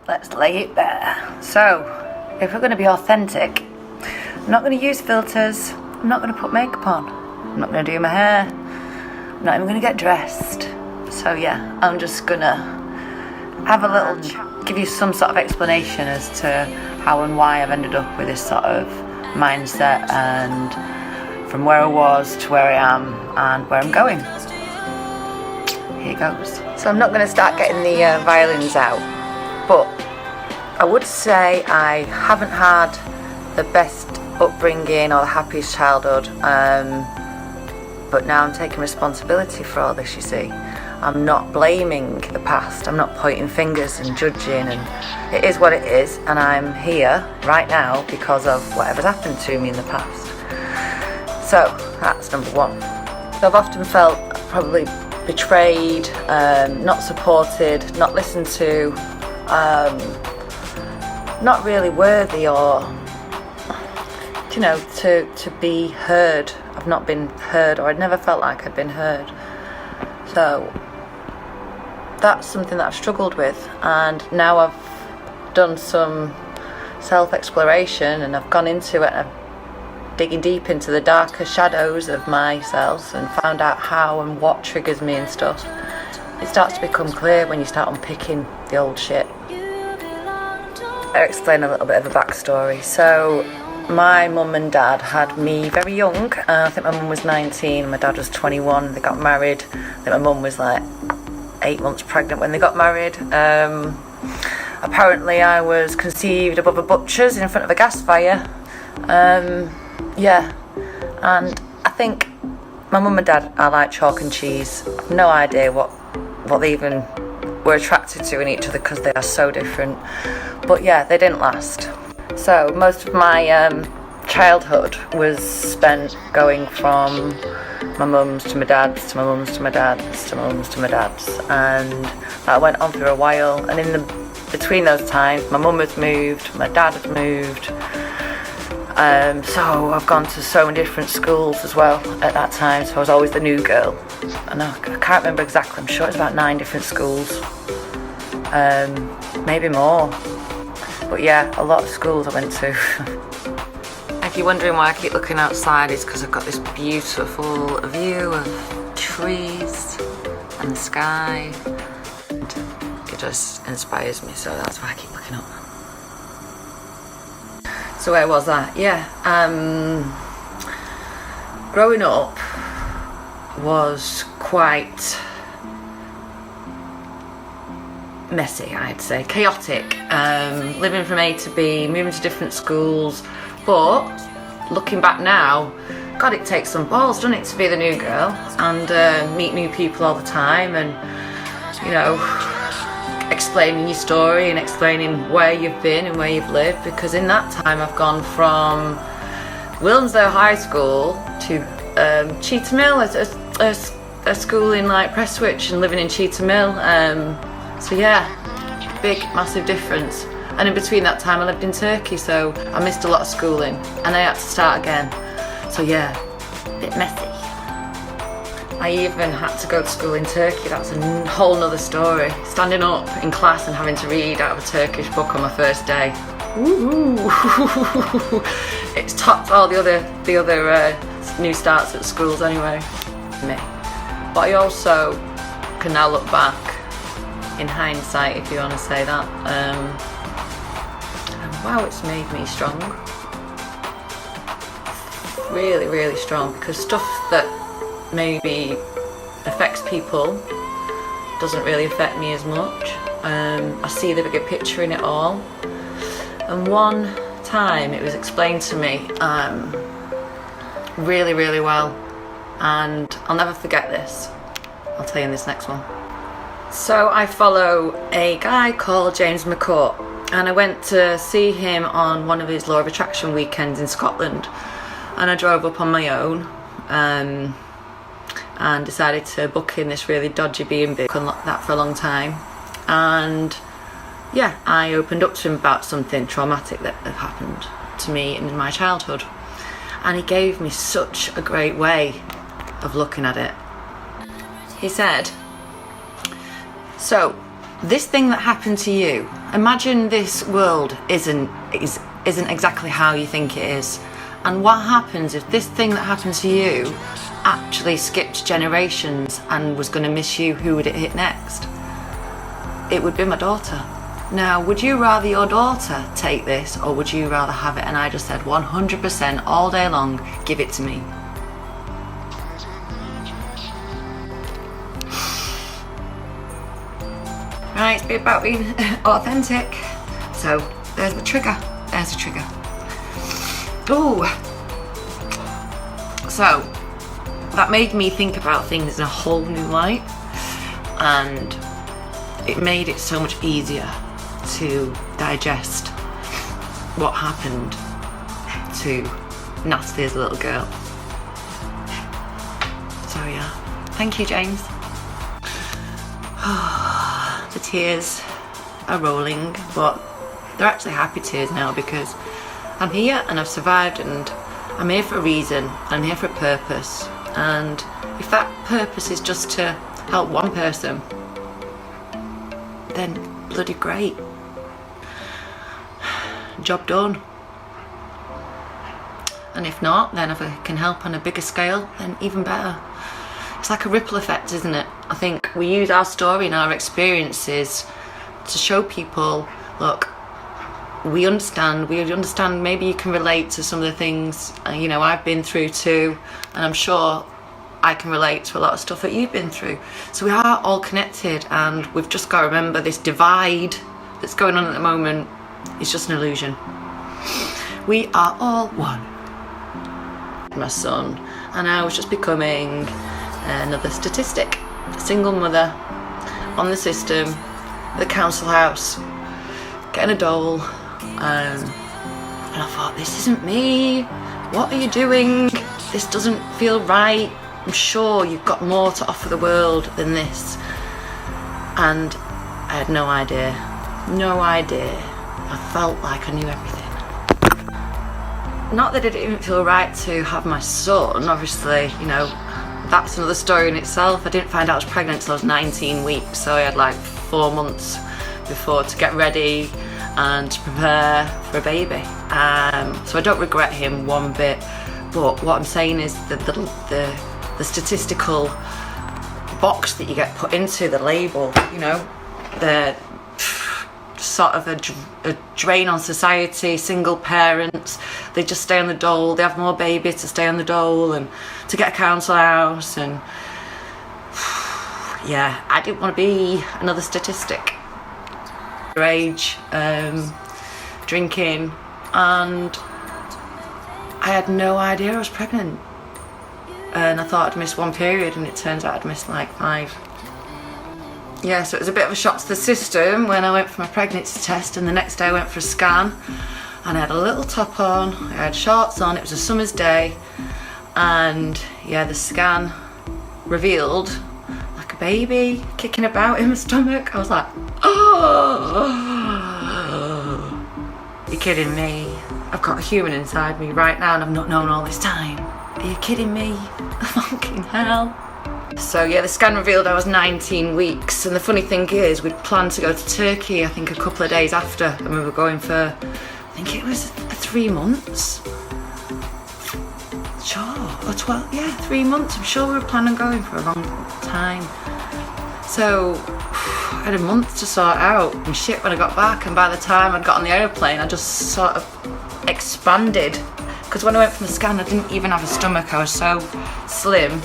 let's lay it bare. So, if we're going to be authentic, I'm not going to use filters, I'm not going to put makeup on, I'm not going to do my hair, I'm not even going to get dressed. So yeah, I'm just going to have a little give you some sort of explanation as to how and why I've ended up with this sort of mindset, and from where I was to where I am and where I'm going. Here goes. So I'm not going to start getting the violins out, but I would say I haven't had the best upbringing or the happiest childhood, but now I'm taking responsibility for all this, you see. I'm not blaming the past, I'm not pointing fingers and judging, and it is what it is, and I'm here right now because of whatever's happened to me in the past. So that's number one. So I've often felt probably betrayed, not supported, not listened to, not really worthy, or to be heard. I've not been heard, or I'd never felt like I'd been heard. So that's something that I've struggled with, and now I've done some self-exploration and I've gone into it, and I'm digging deep into the darker shadows of myself and found out how and what triggers me and stuff. It starts to become clear when you start unpicking the old shit. I'll explain a little bit of a backstory. So my mum and dad had me very young. I think my mum was 19, my dad was 21. They got married. I think my mum was like 8 months pregnant when they got married. Apparently I was conceived above a butcher's in front of a gas fire. Yeah, and I think my mum and dad are like chalk and cheese. I've no idea what they even were attracted to in each other, because they are so different. But yeah, they didn't last. So most of my childhood was spent going from my mum's to my dad's, to my mum's to my dad's, to my mum's to my dad's, and that went on for a while. And in between those times, my mum has moved, my dad has moved. So I've gone to so many different schools as well at that time, so I was always the new girl. And I can't remember exactly, I'm sure it's about 9 different schools, maybe more. But yeah, a lot of schools I went to. If you're wondering why I keep looking outside, it's because I've got this beautiful view of trees and the sky. And it just inspires me, so that's why I keep looking up. So where was I? Yeah, growing up was quite messy, I'd say, chaotic, living from A to B, moving to different schools. But looking back now, God, it takes some balls, doesn't it, to be the new girl and meet new people all the time, and explaining your story and explaining where you've been and where you've lived. Because in that time I've gone from Wilmslow High School to Cheetham Mill, a school in like Prestwich, and living in Cheetham Mill. So yeah, big, massive difference. And in between that time I lived in Turkey, so I missed a lot of schooling and I had to start again. So yeah, a bit messy. I even had to go to school in Turkey. That's a whole nother story. Standing up in class and having to read out of a Turkish book on my first day. Ooh. It's topped all the other new starts at schools anyway. Me. But I also can now look back in hindsight, if you want to say that, and wow, it's made me strong. Really, really strong, because stuff that maybe affects people doesn't really affect me as much. I see the bigger picture in it all. And one time it was explained to me really, really well, and I'll never forget this. I'll tell you in this next one. So I follow a guy called James McCourt, and I went to see him on one of his Law of Attraction weekends in Scotland, and I drove up on my own and decided to book in this really dodgy B&B. Unlocked that for a long time, and yeah, I opened up to him about something traumatic that had happened to me in my childhood, and he gave me such a great way of looking at it. He said, so this thing that happened to you, Imagine this world isn't exactly how you think it is. And what happens if this thing that happened to you actually skipped generations and was going to miss you? Who would it hit next? It would be my daughter. Now, would you rather your daughter take this, or would you rather have it? And I just said 100% all day long, give it to me. Right, it's about being authentic. So, there's the trigger. There's the trigger. Ooh. So, that made me think about things in a whole new light. And it made it so much easier to digest what happened to Natalie as a little girl. So yeah, thank you, James. The tears are rolling, but they're actually happy tears now because I'm here and I've survived, and I'm here for a reason, and I'm here for a purpose. And if that purpose is just to help one person, then bloody great. Job done. And if not, then if I can help on a bigger scale, then even better. It's like a ripple effect, isn't it? I think we use our story and our experiences to show people, look, we understand, maybe you can relate to some of the things, I've been through too, and I'm sure I can relate to a lot of stuff that you've been through. So we are all connected, and we've just got to remember this divide that's going on at the moment is just an illusion. We are all one. My son and I was just becoming another statistic. A single mother on the system, the council house, getting a dole, and I thought, this isn't me. What are you doing? This doesn't feel right. I'm sure you've got more to offer the world than this. And I had no idea. I felt like I knew everything. Not that it didn't feel right to have my son, obviously, that's another story in itself. I didn't find out I was pregnant until I was 19 weeks, so I had like 4 months before to get ready and to prepare for a baby. So I don't regret him one bit, but what I'm saying is that the statistical box that you get put into, the label, the sort of a drain on society. Single parents, they just stay on the dole, they have more babies to stay on the dole and to get a council house, and yeah, I didn't want to be another statistic. Age, drinking, and I had no idea I was pregnant, and I thought I'd missed one period, and it turns out I'd missed like 5. Yeah, so it was a bit of a shock to the system when I went for my pregnancy test, and the next day I went for a scan, and I had a little top on, I had shorts on, it was a summer's day, and yeah, the scan revealed like a baby kicking about in my stomach. I was like, oh, you're kidding me. I've got a human inside me right now and I've not known all this time. Are you kidding me? Fucking hell. So yeah, the scan revealed I was 19 weeks, and the funny thing is we'd planned to go to Turkey I think a couple of days after, and we were going for, I think it was 3 months. Sure, or 12, yeah, 3 months. I'm sure we were planning on going for a long time. So I had a month to sort out and shit when I got back, and by the time I got on the aeroplane I just sort of expanded, because when I went for the scan I didn't even have a stomach. I was so slim.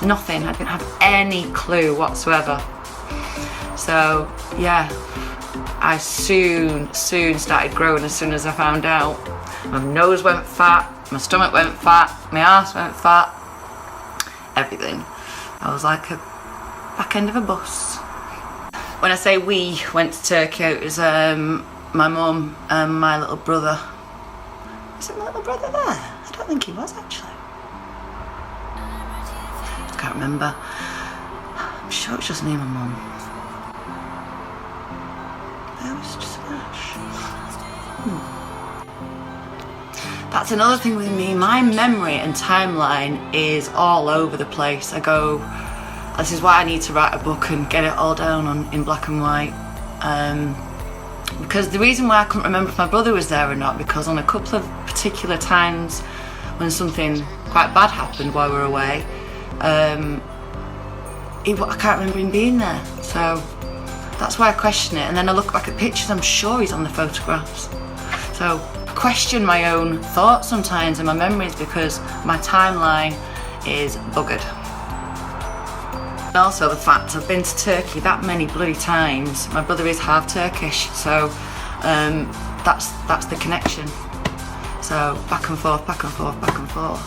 Nothing. I didn't have any clue whatsoever. So yeah, I soon started growing as soon as I found out. My nose went fat, my stomach went fat, my arse went fat, everything. I was like a back end of a bus. When I say we went to Turkey, it was my mum and my little brother. Was it my little brother there? I don't think he was actually. I can't remember. I'm sure it's just me and my mum. That was just That's another thing with me. My memory and timeline is all over the place. This is why I need to write a book and get it all down in black and white. Because the reason why I couldn't remember if my brother was there or not, because on a couple of particular times when something quite bad happened while we were away, I can't remember him being there. So that's why I question it. And then I look back at pictures, I'm sure he's on the photographs. So I question my own thoughts sometimes and my memories because my timeline is buggered. And also the fact I've been to Turkey that many bloody times. My brother is half Turkish, so that's the connection. So back and forth, back and forth, back and forth.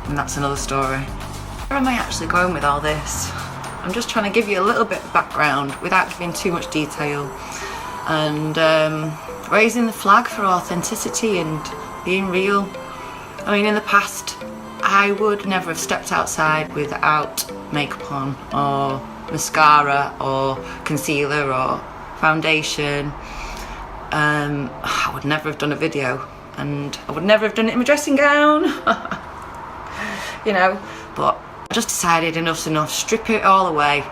And that's another story. Where am I actually going with all this? I'm just trying to give you a little bit of background without giving too much detail, and raising the flag for authenticity and being real. I mean, in the past, I would never have stepped outside without makeup on, or mascara, or concealer, or foundation. I would never have done a video, and I would never have done it in my dressing gown. You know, but I just decided enough's enough, strip it all away.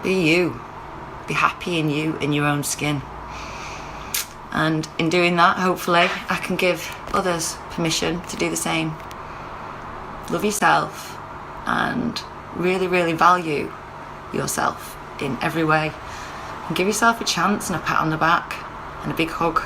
Be you. Be happy in you, in your own skin. And in doing that, hopefully, I can give others permission to do the same. Love yourself and really, really value yourself in every way. And give yourself a chance and a pat on the back and a big hug.